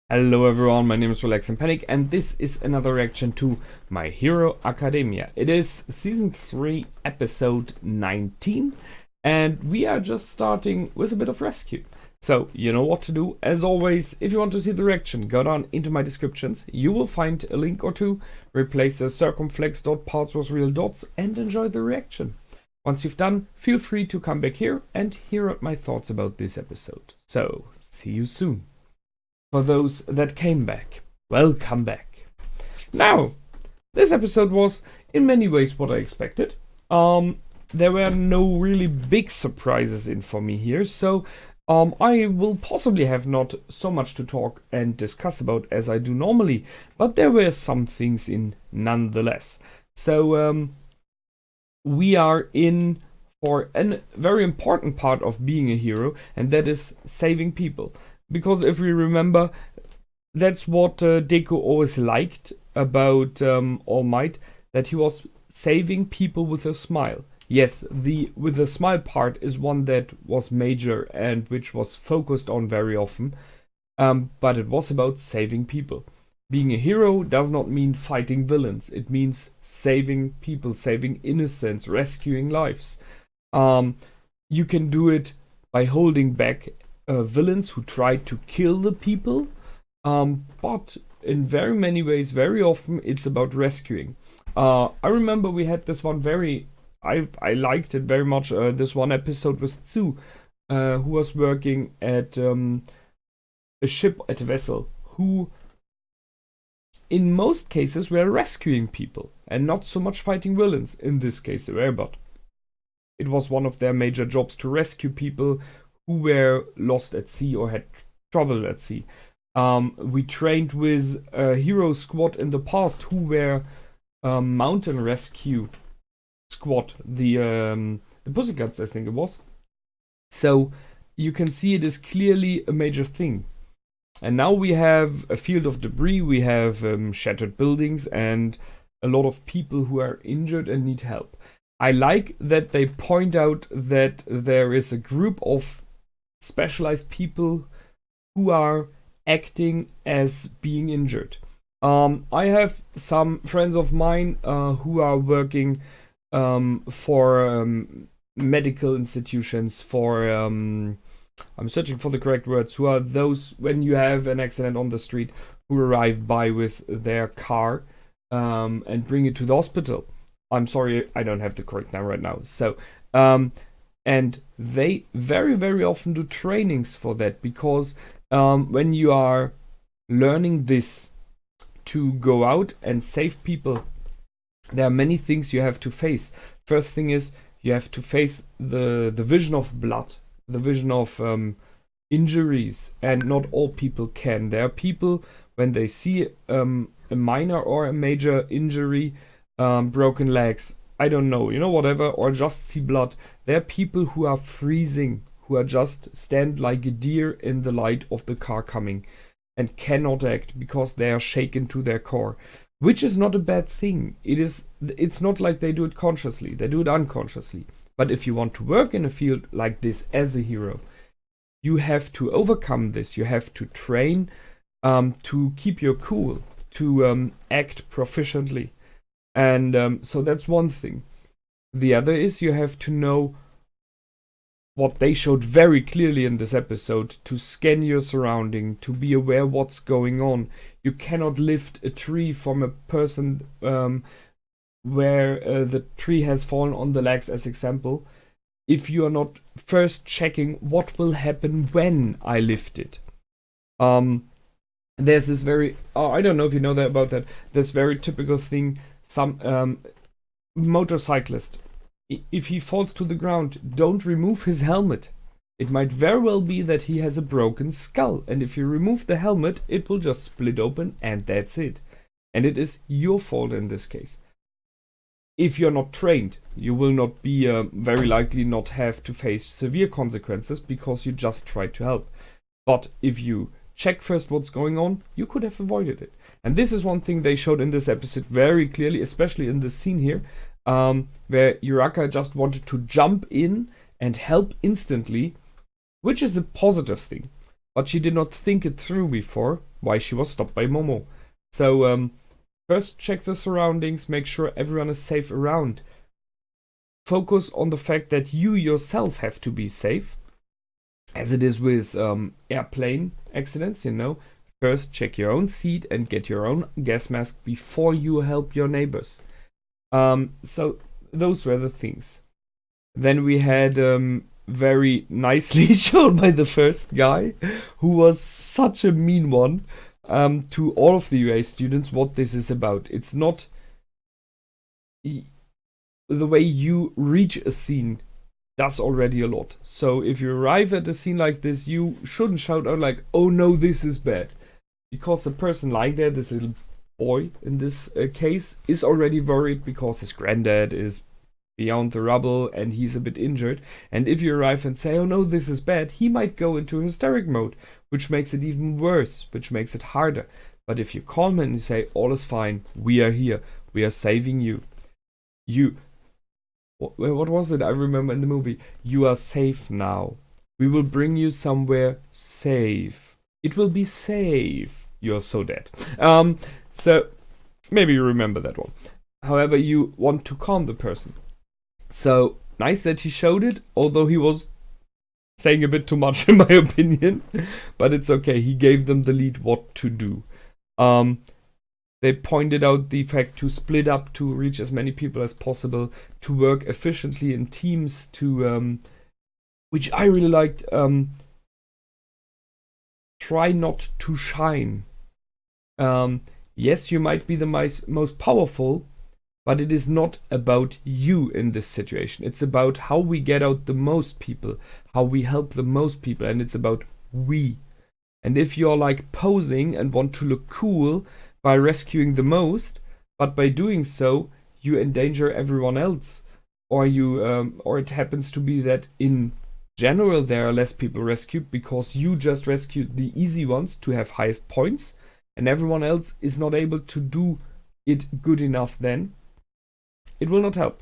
Hello everyone, my name is Relax and Panic, and this is another reaction to My Hero Academia. It is Season 3, Episode 19, and we are just starting with a bit of rescue. So, you know what to do. As always, if you want to see the reaction, go down into my descriptions. You will find a link or two. Replace the circumflex dot parts with real dots and enjoy the reaction. Once you've done, feel free to come back here and hear out my thoughts about this episode. So, see you soon. For those that came back, welcome back. Now, this episode was in many ways what I expected. There were no really big surprises in for me here, so I will possibly have not so much to talk and discuss about as I do normally, but there were some things in nonetheless. So we are in for a very important part of being a hero, and that is saving people. Because if we remember, that's what Deku always liked about All Might, that he was saving people with a smile. Yes, the with a smile part is one that was major and which was focused on very often, but it was about saving people. Being a hero does not mean fighting villains. It means saving people, saving innocents, rescuing lives. You can do it by holding back villains who try to kill the people, but in very many ways, very often, it's about rescuing. I remember we had this one I liked it very much, this one episode with Tsu, who was working at a ship, at a vessel, who in most cases were rescuing people and not so much fighting villains. In this case, they were, but it was one of their major jobs to rescue people who were lost at sea or had trouble at sea. We trained with a hero squad in the past who were mountain rescue squad, the Pussycats, I think it was. So you can see it is clearly a major thing. And now we have a field of debris, we have shattered buildings and a lot of people who are injured and need help. I like that they point out that there is a group of specialized people who are acting as being injured. I have some friends of mine who are working for medical institutions, for I'm searching for the correct words, who are those when you have an accident on the street who arrive by with their car and bring it to the hospital. I'm sorry, I don't have the correct name right now. So and they very, very often do trainings for that, because when you are learning this to go out and save people, there are many things you have to face. First thing is you have to face the vision of blood, the vision of injuries, and not all people can. There are people, when they see a minor or a major injury, broken legs, I don't know, whatever, or just see blood. There are people who are freezing, who are just stand like a deer in the light of the car coming and cannot act because they are shaken to their core, which is not a bad thing. It's not like they do it consciously, they do it unconsciously. But if you want to work in a field like this as a hero, you have to overcome this. You have to train to keep your cool, to act proficiently. And so that's one thing. The other is you have to know what they showed very clearly in this episode, to scan your surrounding, to be aware what's going on. You cannot lift a tree from a person where the tree has fallen on the legs, as example, if you are not first checking what will happen when I lift it. There's this very, I don't know if you know that about that, this very typical thing. Some motorcyclist, if he falls to the ground, don't remove his helmet. It might very well be that he has a broken skull, and if you remove the helmet, it will just split open, and that's it. And it is your fault in this case. If you're not trained, you will not be very likely not have to face severe consequences because you just tried to help. But if you check first what's going on, you could have avoided it. And this is one thing they showed in this episode very clearly, especially in this scene here, where Uraka just wanted to jump in and help instantly, which is a positive thing. But she did not think it through before, why she was stopped by Momo. So first check the surroundings, make sure everyone is safe around. Focus on the fact that you yourself have to be safe, as it is with airplane accidents, you know. First check your own seat and get your own gas mask before you help your neighbors. So those were the things. Then we had very nicely shown by the first guy, who was such a mean one, to all of the UA students what this is about. It's not the way you reach a scene does already a lot. So if you arrive at a scene like this, you shouldn't shout out like, oh no, this is bad. Because the person lying there, this little boy in this case, is already worried because his granddad is beyond the rubble and he's a bit injured. And if you arrive and say, oh no, this is bad, he might go into hysteric mode, which makes it even worse, which makes it harder. But if you calm him and you say, all is fine, we are here, we are saving you. What was it I remember in the movie? You are safe now. We will bring you somewhere safe. It will be safe. You're so dead. So maybe you remember that one. However, you want to calm the person. So nice that he showed it, although he was saying a bit too much in my opinion. But it's okay. He gave them the lead what to do. They pointed out the fact to split up to reach as many people as possible, to work efficiently in teams, to which I really liked. Try not to shine. Yes, you might be the most powerful, but it is not about you in this situation. It's about how we get out the most people, how we help the most people, and it's about we. And if you're like posing and want to look cool by rescuing the most, but by doing so you endanger everyone else, or it happens to be that in general there are less people rescued because you just rescued the easy ones to have highest points, and everyone else is not able to do it good enough, then it will not help.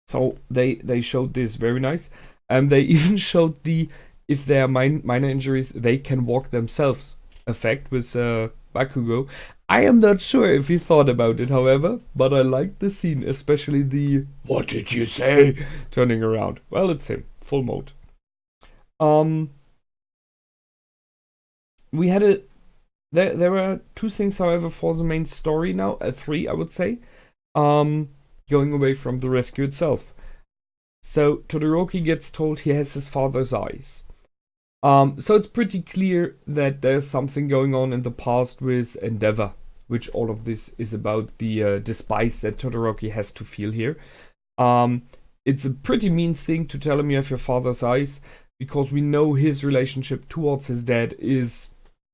So they showed this very nice. They even showed the, if there are minor injuries, they can walk themselves effect with Bakugo. I am not sure if he thought about it, however, but I liked the scene, especially the "what did you say?" turning around. Well, it's him, full mode. We had there were two things, however, for the main story now, three I would say, going away from the rescue itself. So Todoroki gets told he has his father's eyes. So it's pretty clear that there's something going on in the past with Endeavor, which all of this is about, the despise that Todoroki has to feel here. It's a pretty mean thing to tell him you have your father's eyes, because we know his relationship towards his dad is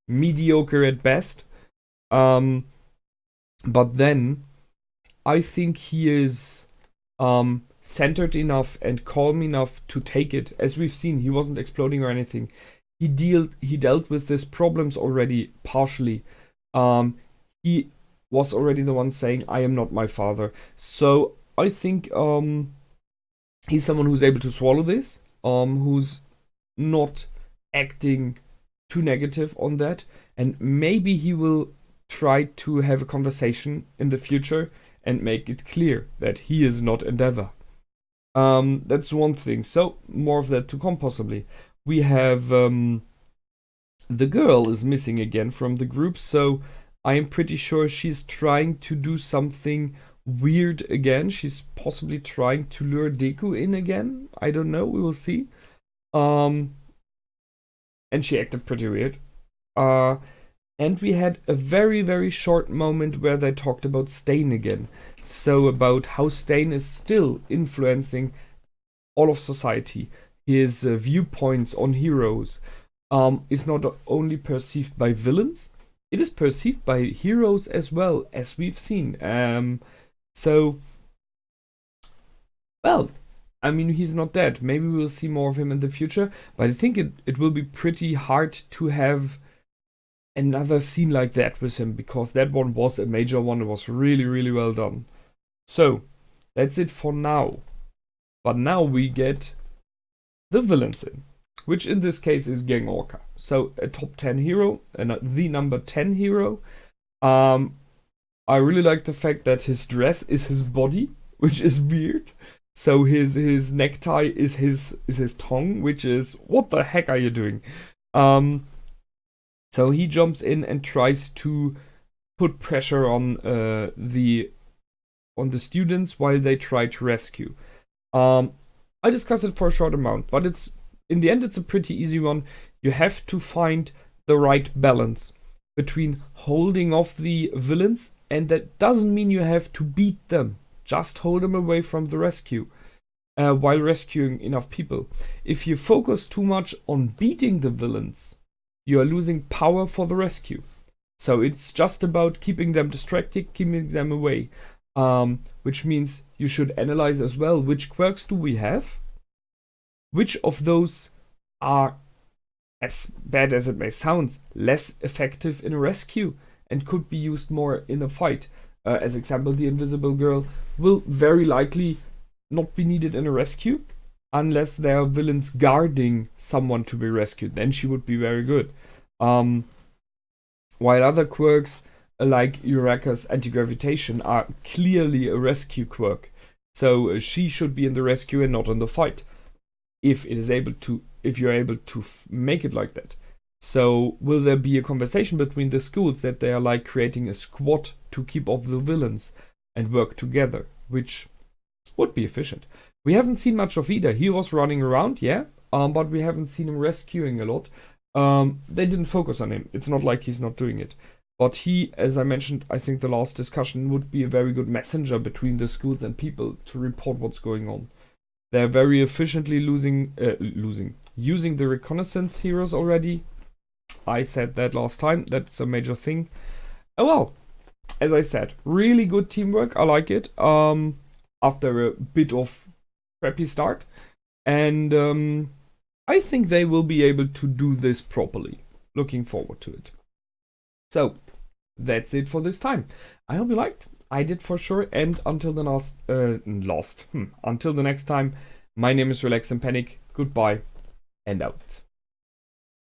mediocre at best. But then I think he is centered enough and calm enough to take it. As we've seen, he wasn't exploding or anything. He dealt with these problems already partially. He was already the one saying, I am not my father. So I think he's someone who's able to swallow this, who's not acting too negative on that, and maybe he will try to have a conversation in the future and make it clear that he is not Endeavor. That's one thing. So more of that to come possibly. We have the girl is missing again from the group, so I am pretty sure she's trying to do something weird again. She's possibly trying to lure Deku in again. I don't know. We will see. And she acted pretty weird. And we had a very, very short moment where they talked about Stain again. So about how Stain is still influencing all of society. His viewpoints on heroes is not only perceived by villains, it is perceived by heroes as well, as we've seen. So, well, I mean, he's not dead. Maybe we'll see more of him in the future, but I think it will be pretty hard to have another scene like that with him, because that one was a major one. It was really, really well done. So, that's it for now. But now we get the villains in. which in this case is Gang Orca. So a top 10 hero, and the number 10 hero. I really like the fact that his dress is his body, which is weird. So his necktie is his tongue, which is, what the heck are you doing? So he jumps in and tries to put pressure on the students while they try to rescue. I discussed it for a short amount, but in the end it's a pretty easy one. You have to find the right balance between holding off the villains, and that doesn't mean you have to beat them. Just hold them away from the rescue while rescuing enough people. If you focus too much on beating the villains, you are losing power for the rescue. So it's just about keeping them distracted, keeping them away. Which means you should analyze as well, which quirks do we have? Which of those are, as bad as it may sound, less effective in a rescue and could be used more in a fight? As example, the invisible girl will very likely not be needed in a rescue unless there are villains guarding someone to be rescued. Then she would be very good. While other quirks like Eureka's anti-gravitation are clearly a rescue quirk. So she should be in the rescue and not in the fight. If you're able to make it like that. So will there be a conversation between the schools that they are like creating a squad to keep off the villains and work together, which would be efficient. We haven't seen much of either. He was running around, yeah, but we haven't seen him rescuing a lot. They didn't focus on him. It's not like he's not doing it. But he, as I mentioned, I think the last discussion, would be a very good messenger between the schools and people to report what's going on. They're very efficiently using the reconnaissance heroes already. I said that last time. That's a major thing. Oh well, as I said, really good teamwork. I like it. After a bit of crappy start, and I think they will be able to do this properly. Looking forward to it. So that's it for this time. I hope you liked. I did for sure. And until the until the next time, my name is Relax and Panic. Goodbye and out.